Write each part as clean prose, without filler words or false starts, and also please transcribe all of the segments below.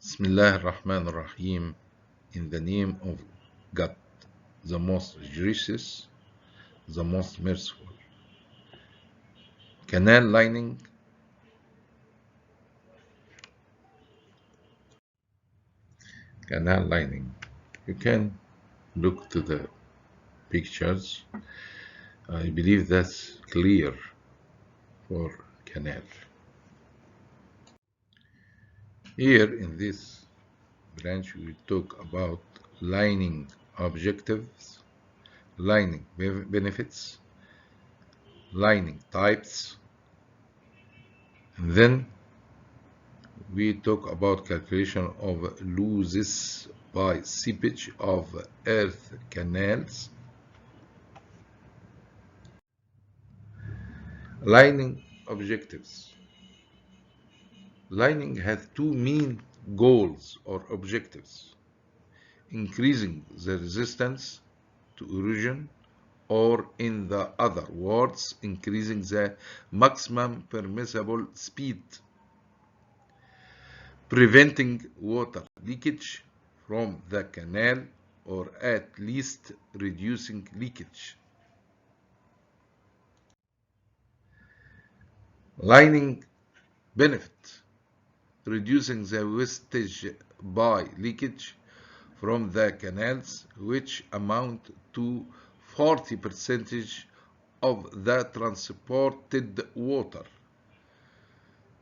Bismillah ar-Rahman ar-Rahim. In the name of God, the most gracious, the most merciful. Canal lining. Canal lining. You can look to the pictures. I believe that's clear for canal. Here in this branch, we will talk about lining objectives, lining benefits, lining types, and then we talk about calculation of losses by seepage of earth canals. Lining objectives. Lining has two main goals or objectives: increasing the resistance to erosion, or in the other words, increasing the maximum permissible speed, preventing water leakage from the canal, or at least reducing leakage. Lining benefit: reducing the wastage by leakage from the canals, which amount to 40% of the transported water,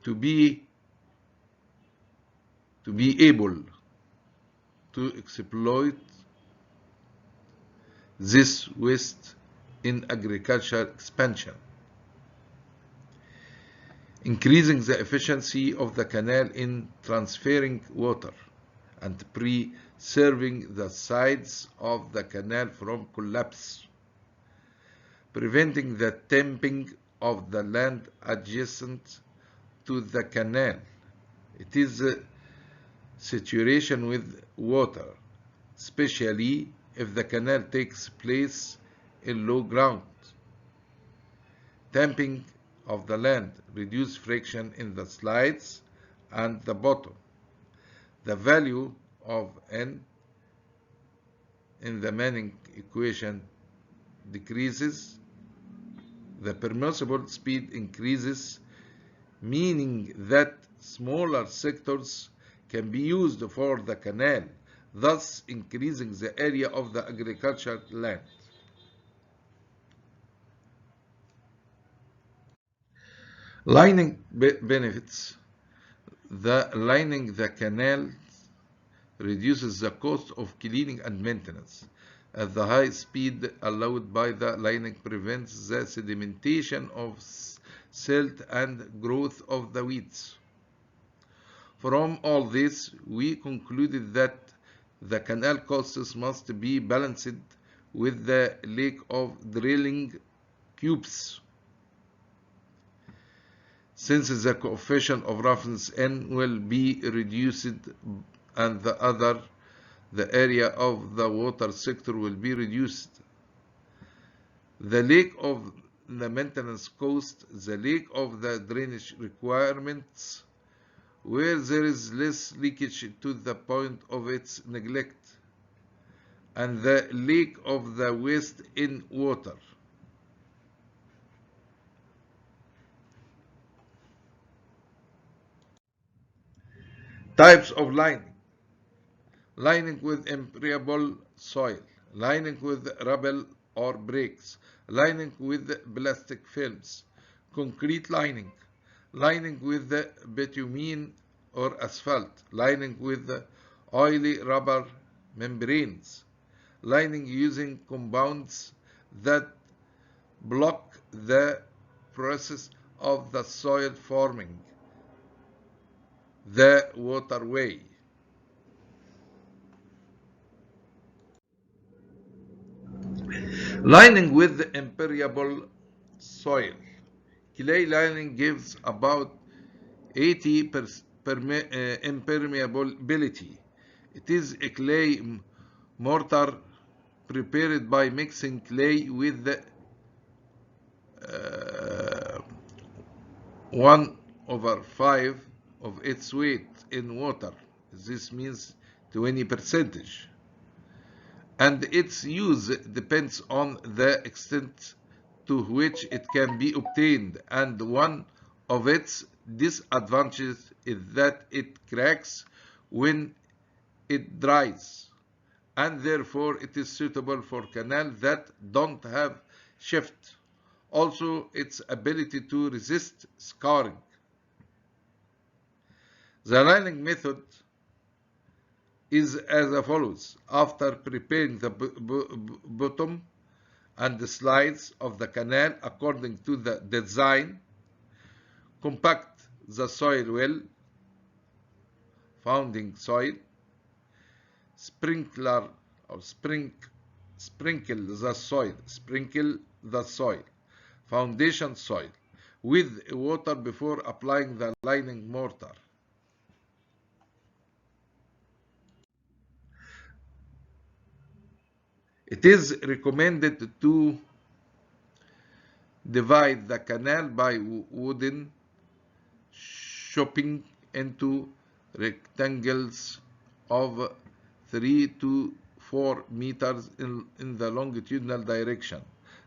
to be able to exploit this waste in agricultural expansion. Increasing the efficiency of the canal in transferring water and preserving the sides of the canal from collapse, preventing the temping of the land adjacent to the canal. It is a saturation with water, especially if the canal takes place in low ground. Temping of the land, reduce friction in the slides and the bottom. The value of n in the Manning equation decreases. The permissible speed increases, meaning that smaller sectors can be used for the canal, thus increasing the area of the agricultural land. Lining benefits. Lining the canals reduces the cost of cleaning and maintenance, as the high speed allowed by the lining prevents the sedimentation of silt and growth of the weeds. From all this, we concluded that the canal costs must be balanced with the lack of drilling cubes, since the coefficient of roughness n will be reduced and the area of the water sector will be reduced. The lack of the maintenance cost, the lack of the drainage requirements, where there is less leakage to the point of its neglect, and the lack of the waste in water. Types of lining. Lining with impermeable soil, lining with rubble or bricks, lining with plastic films, concrete lining, lining with bitumen or asphalt, lining with oily rubber membranes, lining using compounds that block the process of the soil forming the waterway. Lining with impermeable soil. Clay lining gives about 80% impermeability. It is a clay mortar prepared by mixing clay with 1/5 of its weight in water This means 20%. And its use depends on the extent to which it can be obtained, and one of its disadvantages is that it cracks when it dries, and therefore it is suitable for canals that don't have shift. Also, its ability to resist scarring. The lining method is as follows. After preparing the bottom and the slides of the canal according to the design, compact the soil well, founding soil, sprinkle the soil, foundation soil with water before applying the lining mortar. It is recommended to divide the canal by wooden shaping into rectangles of 3 to 4 meters in the longitudinal direction.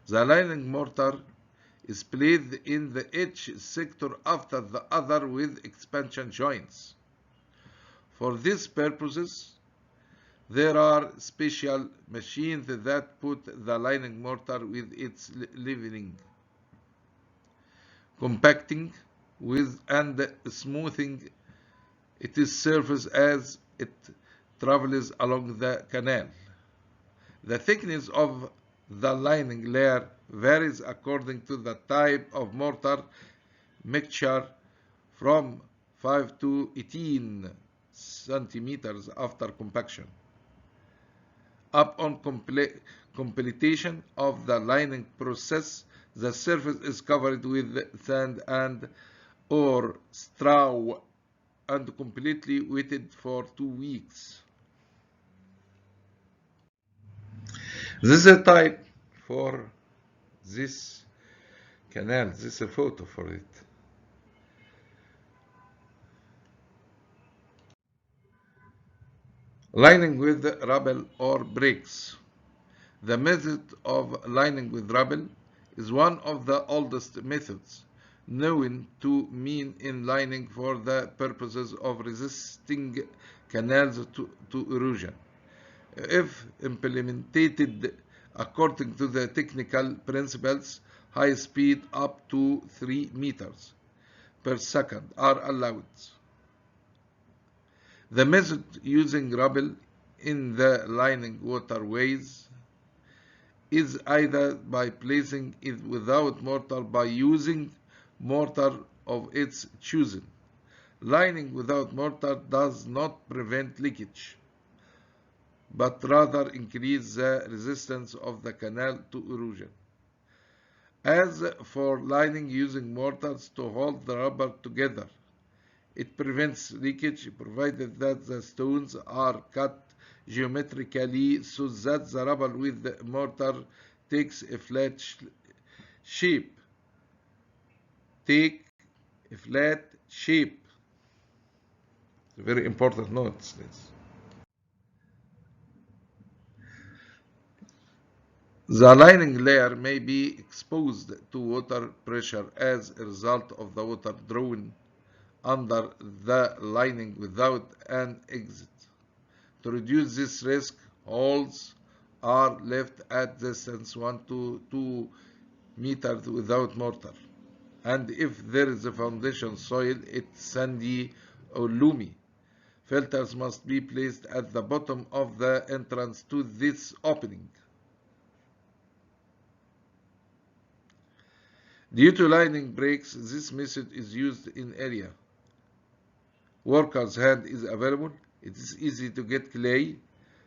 The lining mortar is placed in each sector after the other with expansion joints. For these purposes, there are special machines that put the lining mortar with its leveling, compacting with and smoothing its surface as it travels along the canal. The thickness of the lining layer varies according to the type of mortar mixture, from 5 to 18 centimeters after compaction. Upon completion of the lining process, the surface is covered with sand and or straw and completely wetted for 2 weeks. This is a type for this canal. This is a photo for it. Lining with rubble or bricks. The method of lining with rubble is one of the oldest methods known to mean in lining for the purposes of resisting canals to erosion. If implemented according to the technical principles, high speed up to 3 meters per second are allowed. The method using rubble in the lining waterways is either by placing it without mortar by using mortar of its choosing. Lining without mortar does not prevent leakage, but rather increase the resistance of the canal to erosion. As for lining using mortars to hold the rubber together, it prevents leakage provided that the stones are cut geometrically so that the rubber with the mortar takes a flat shape. Take a flat shape. It's a very important note. This. The lining layer may be exposed to water pressure as a result of the water drawn under the lining without an exit. To reduce this risk, holes are left at distance 1 to 2 meters without mortar. And if there is a foundation soil, it's sandy or loamy. Filters must be placed at the bottom of the entrance to this opening. Due to lining breaks, this method is used in area. Worker's hand is available. It is easy to get clay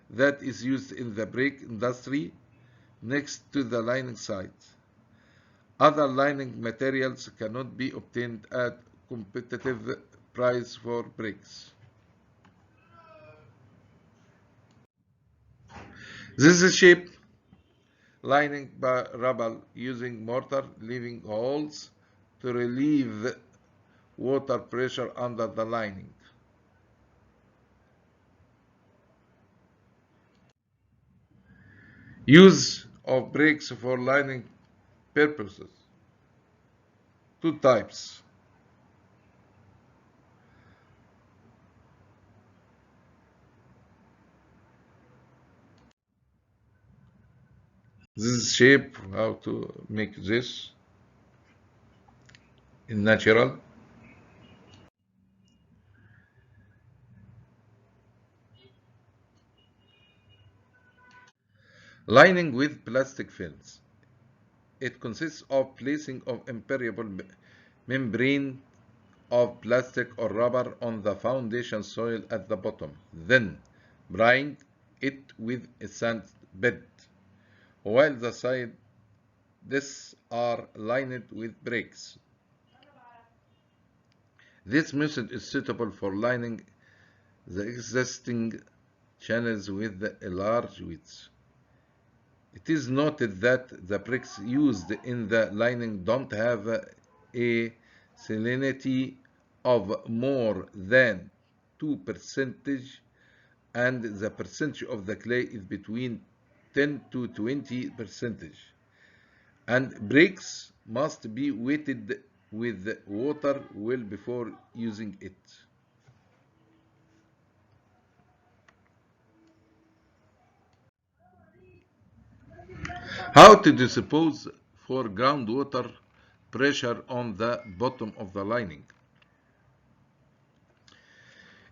that is used in the brick industry next to the lining site. Other lining materials cannot be obtained at competitive price for bricks. This is shape lining by rubble using mortar, leaving holes to relieve water pressure under the lining. Use of brakes for lining purposes. Two types. This shape, how to make this in natural. Lining with plastic films. It consists of placing of impermeable membrane of plastic or rubber on the foundation soil at the bottom, then drying it with a sand bed, while the sides are lined with bricks. This method is suitable for lining the existing channels with a large width. It is noted that the bricks used in the lining don't have a salinity of more than 2%, and the percentage of the clay is between 10 to 20%, and bricks must be wetted with water well before using it. How to dispose for groundwater pressure on the bottom of the lining.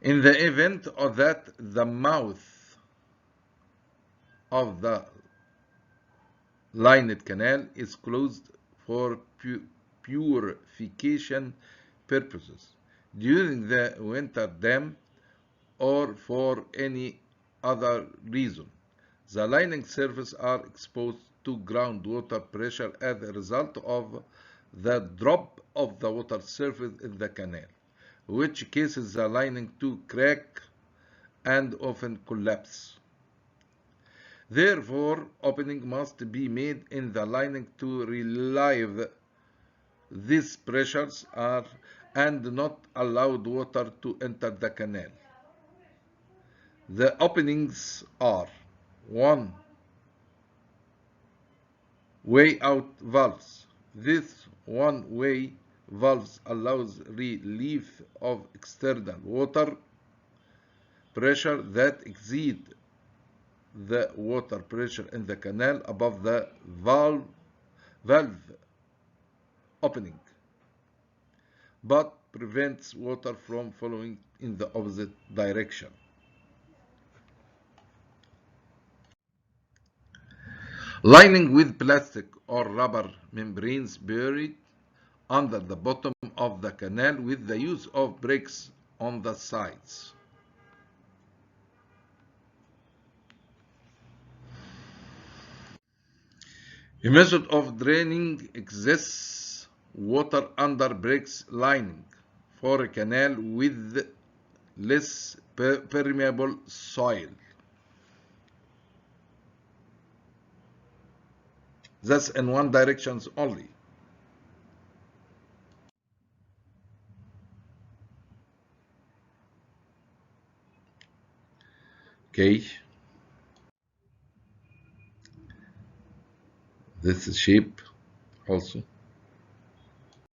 In the event of that the mouth of the lined canal is closed for purification purposes during the winter dam or for any other reason, the lining surfaces are exposed to groundwater pressure as a result of the drop of the water surface in the canal, which causes the lining to crack and often collapse. Therefore, opening must be made in the lining to relieve these pressures and not allow water to enter the canal. The openings are 1. Way out valves. This one-way valves allows relief of external water pressure that exceed the water pressure in the canal above the valve opening, but prevents water from flowing in the opposite direction. Lining with plastic or rubber membranes buried under the bottom of the canal with the use of bricks on the sides. A method of draining excess water under bricks lining for a canal with less permeable soil. That's in one direction only. Okay, this is shape also.